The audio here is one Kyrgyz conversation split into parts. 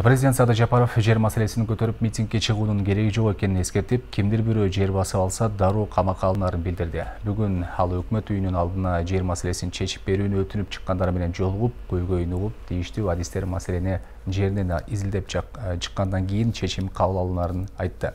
Президент Садыр Жапаров жер маселесин көтөрүп митингге чыгуунун кереги жок экенин эскертип, кимдир бирөө жер басып алса дароо камакка алынарын билдирди. Бүгүн ал өкмөт үйүнүн алдына жер маселесин чечип берүүнү өтүнүп чыккандар менен жолугуп, көйгөйүн угуп, тийиштүү адистер маселени жеринен изилдеп чыккандан кийин чечим кабыл алынарын айтты.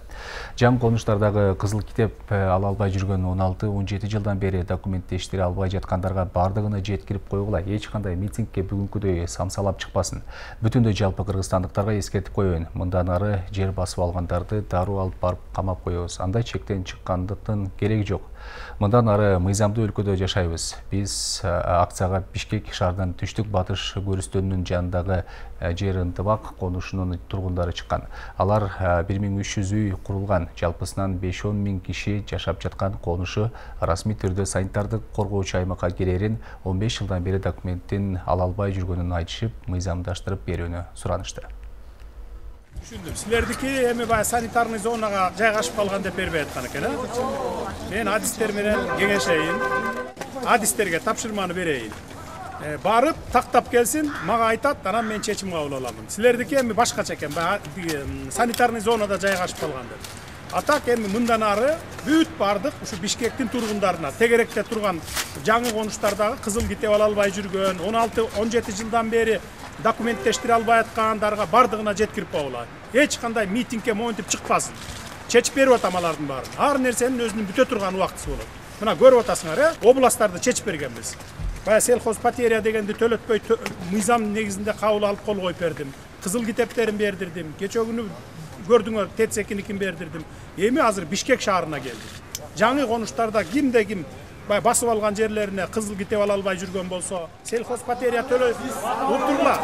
Жаңы конуштардагы кызыл китеп ала албай жүргөн 16-17 жылдан бери документтештире албай жаткандарга бардыгына жеткирип койгула, эч кандай митингге бүгүнкүдөй самсалап чыкпасын. Бүтүндөй жалпы кыргызстандыктарга эскертип коеюн. Мындан ары жер басып алгандарды дароо алып барып камап коебуз. Андай чектен чыккандыктын кереги жок. Мындан ары мыйзамдуу өлкөдө жашайбыз. Биз акцияга Бишкек шаарынын түштүк батыш көрүстөнүнүн жанындагы жер ынтыбак конушунун тургундары чыккан. Алар 1300 үй курулган, жалпысынан 5-10 миң киши жашап жаткан конушу расмий түрдө санитардык коргоочу аймакка кирерин 15 жылдан бери документтин ала албай жүргөнүн айтышып, мыйзамдаштырып берүүнү суранышты. Түшүндүм. Силердики эми баягы санитарный зонага жайгашып калган деп бербей аткан экен, Мен адистер менен кеңешейин, адистерге тапшырманы берейин. Барып, тактап келсин, мага айтат, анан мен чечим кабыл алам. Силердики эми башкача экен, санитарный зонада жайгашып калган деп. Атак эми мындан ары бүт бардык ушу Бишкектин тургундарына, тегеректе турган жаңы конуштардагы кызыл китеп ала албай жүргөн, 16-17 жылдан бери документтештире албай аткандарга бардыгына жеткирип койгула. Эч кандай митингге моюнтуп чыкпасын. Чечип берип атам алардын баарын. Ар нерсенин өзүнүн бүтө турган убактысы болот. Мына көрүп атасыңар, областтарды чечип бергенбиз. Бая сельхоз потеря дегенди төлөтпөй мыйзам негизинде кабыл алып кол коюп бердим. Кызыл китептерин бердирдим. Кече күнү көрдүңөр, Тетсекиникин бердирдим. Эми азыр Бишкек шаарына келдим. Жаңы конуштарда кимде ким басып алган жерлерине кызыл китеп ала албай жүргөн болсо, сельхоз потеря төлөй утургула.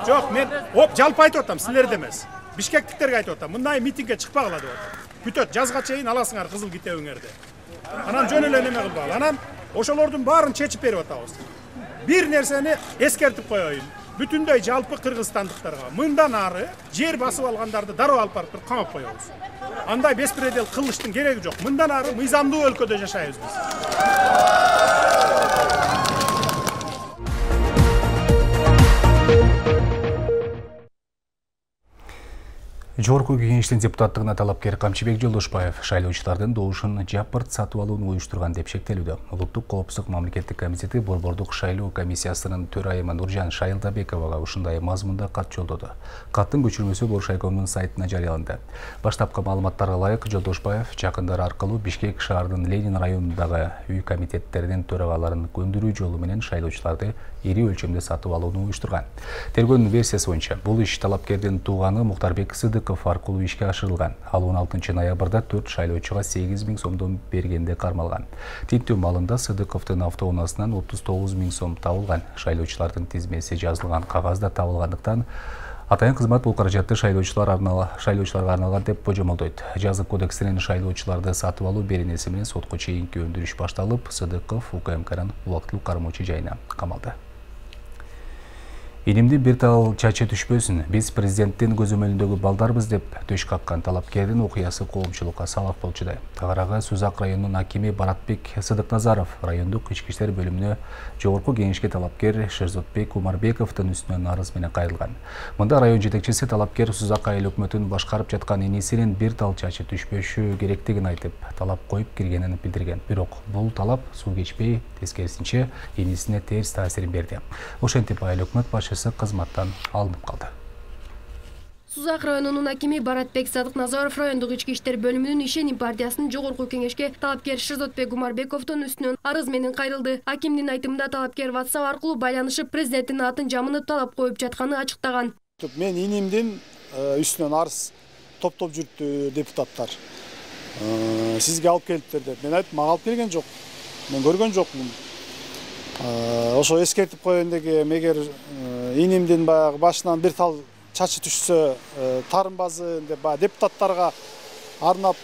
Жок, мен жалпы айтып атам, силерде эмес. Бишкектиктерге айтып атам. Мындай митингге чыкпагыла деп атам. Бүтөт, жазга чейин аласыңар кызыл китебиңерди. Анан жөн эле неме кылбагыла. Анан ошолордун баарын чечип берип атабыз. Бир нерсени эскертип коеюн. Бүтүндөй жалпы кыргызстандыктарга мындан ары жер басып алгандарды дароо алып барып камап коебуз. Андай беспредел кылыштын кереги жок. Мындан ары мыйзамдуу өлкөдө жашайбыз биз. Жогорку Кеңештин депутаттыгына талапкер Камчыбек Жолдошбаев шайлоочулардын добушун жапырт сатып алууну уюштурган деп шектелүүдө. Улуттук коопсуздук мамлекеттик комитети Борбордук шайлоо комиссиясынын төрайымы Нуржан Шайылдабековага ушундай мазмунда кат жолдоду. Каттын көчүрмөсү Боршайкомдун сайтына жарыяланды. Баштапкы маалыматтарга ылайык, Жолдошбаев жакындары аркылуу Бишкек шаарынын Ленин районундагы үй комитеттеринин төрагаларын көндүрүү жолу менен шайлоочуларды ири өлчөмдө сатып алууну уюштурган. Тергөөнүн версиясы боюнча бул иш талапкердин тууганы Муктарбек Сыдыков аркылуу ишке ашырылган. Ал 16 ноябрда 4 шайлоочуга 8 миң сомдон бергенде кармалган. Тинтүү малында Сыдыковдун автоунаасынан 39 миң сом табылган. Шайлоочулардын тизмеси жазылган кагазда табылгандыктан атайын кызмат бул каражатты шайлоочуларга арналган деп божомолдойт. Жазык кодексинин шайлоочуларды сатып алуу беренеси менен сотко чейинки өндүрүш башталып, Сыдыков УКМКнын убактылуу кармоочу жайына камалды. Инимди бир тал чачы түшпөсүн, биз президенттин көзөмөлүндөгү балдарбыз деп төш каккан талапкердин окуясы коомчулукка сабак болчудай. Тагарага Сузак районунун акими Баратбек Сыдыкназаров райондук ички иштер бөлүмүнө жогорку кеңешке талапкер Шерзотбек Умарбековдун үстүнөн арыз менен кайрылган. Мында район жетекчиси талапкер Сузак айыл өкмөтүн башкарып жаткан инисинин бир тал чачы түшпөшү керектигин айтып, талап коюп киргенин билдирген. Бирок бул талап суу кечпей, тескерисинче инисине терс таасирин берди. Ошентип айыл өкмөт кызматтан алынып калды. Сузак районунун акими Баратбек Сыдыкназаров райондук ички иштер бөлүмүнүн Ишеним партиясынын жогорку кеңешке талапкер Шерзотбек Умарбековдун үстүнөн арыз менен кайрылды. Акимдин айтымында талапкер WhatsApp аркылуу байланышып, президенттин атын жамынып талап коюп жатканы ачыктаган. Мен инимдин үстүнөн арыз топтоп жүрүптү депутаттар. Сизге алып келиптир деп. Мен айттым, мага алып келген жок. Мен көргөн жокмун. Ошо эскертип коеюн дегем, эгер инимдин баягы башынан бир тал чачы түшсө тарынбазы деп депутаттарга арнап,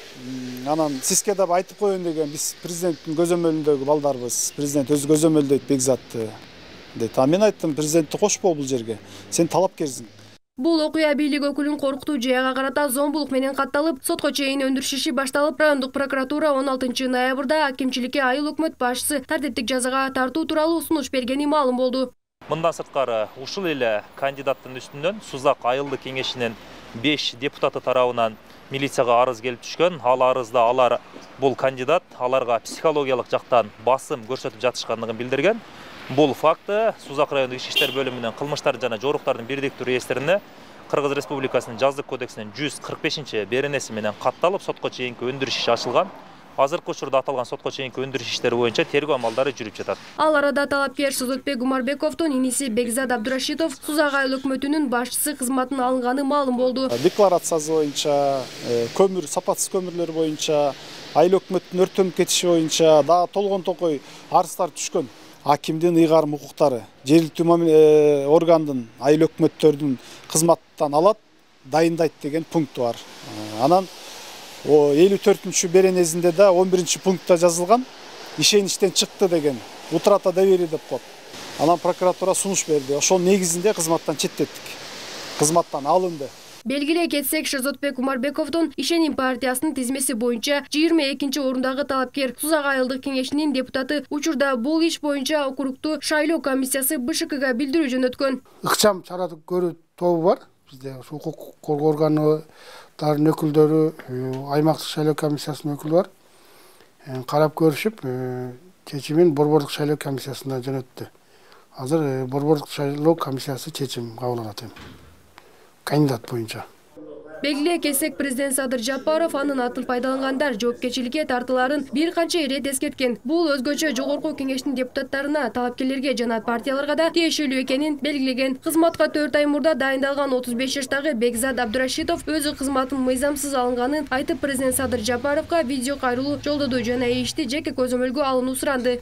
анан сизге да айтып коеюн дегем, биз президенттин көзөмөлүндөгү балдарбыз. Президент өзү көзөмөлдөйт Бекзатты дейт. Мен айттым, президентти кошпо бул жерге. Сен талапкерсиң. Бул окуя бийлик өкүлүн коркутуу жаяга карата зомбулук менен катталып, сотко чейин өндүрүш иши башталып, райондук прокуратура 16 ноябрда акимчиликке айыл өкмөт башчысы тартиптик жазага тартуу тууралуу сунуш бергени маалым болду. Мындан сырткары ушул эле кандидаттын үстүнөн Сузак айылдык кеңешинин 5 депутаты тарабынан милицияга арыз келип түшкөн. Ал арызда алар бул кандидат аларга психологиялык жактан басым көрсөтүп жатышкандыгын билдирген. Бул факты Сузак райондук ички иштер бөлүмүнүн кылмыштар жана жоруктардын бирдиктүү реестрине Кыргыз Республикасынын жаздык кодексинин 145-беренеси менен катталып, сотко чейинки өндүрүш иши ачылган. Азыркы учурда аталган сотко чейинки өндүрүш иштери боюнча тергөө амалдары жүрүп жатат. Ал арада талапкер Шозотбек Гумарбековдун иниси Бекзат Абдурашитов Сузак айыл өкмөтүнүн башчысы кызматына алынганы маалым болду. Декларациясы боюнча, көмүр, сапатсыз көмүрлөр боюнча, айыл өкмөттүн өрттөнүп кетиши боюнча да толгон токой арыздар түшкөн. Акимдин ыйгарым укуктары жергиликтүү органдын, айыл өкмөттөрдүн кызматтан алат, дайындайт деген пункт бар. Анан 54-беренесинде беренесинде да 11 пунктта жазылган, ишеништен чыкты деген утрата доверие деп коет. Анан прокуратура сунуш берди. Ошол негизинде кызматтан четтеттик. Кызматтан алынды. Белгилей кетсек, Шозотбек Гумарбековдун Ишеним партиясынын тизмеси боюнча 22-орундагы талапкер Сузак айылдык кеңешинин депутаты учурда бул иш боюнча округтуу шайлоо комиссиясы БШКга билдирүү жөнөткөн. Ыкчам чара көрүү тобу бар. Бизде укук коргоо органдардын өкүлдөрү, аймактык шайлоо комиссиясынын өкүлү бар. Карап көрүшүп, чечимин борбордук шайлоо комиссиясына жөнөттү. Азыр борбордук шайлоо комиссиясы чечим кабыл алат. Кандидат боюнча. Белгилей кетсек, президент Садыр Жапаров анын атын пайдалангандар жоопкерчиликке тартыларын бир канча ирет эскерткен. Бул өзгөчө жогорку кеңештин депутаттарына, талапкерлерге жана партияларга да тиешелүү экенин белгилеген. Кызматка 4 ай мурда дайындалган 35 жаштагы Бекзат Абдурашитов өзү кызматын мыйзамсыз алынганын айтып, президент Садыр Жапаровга видео кайрылуу жолдоду жана ишти жеке көзөмөлгө алынуу суранды.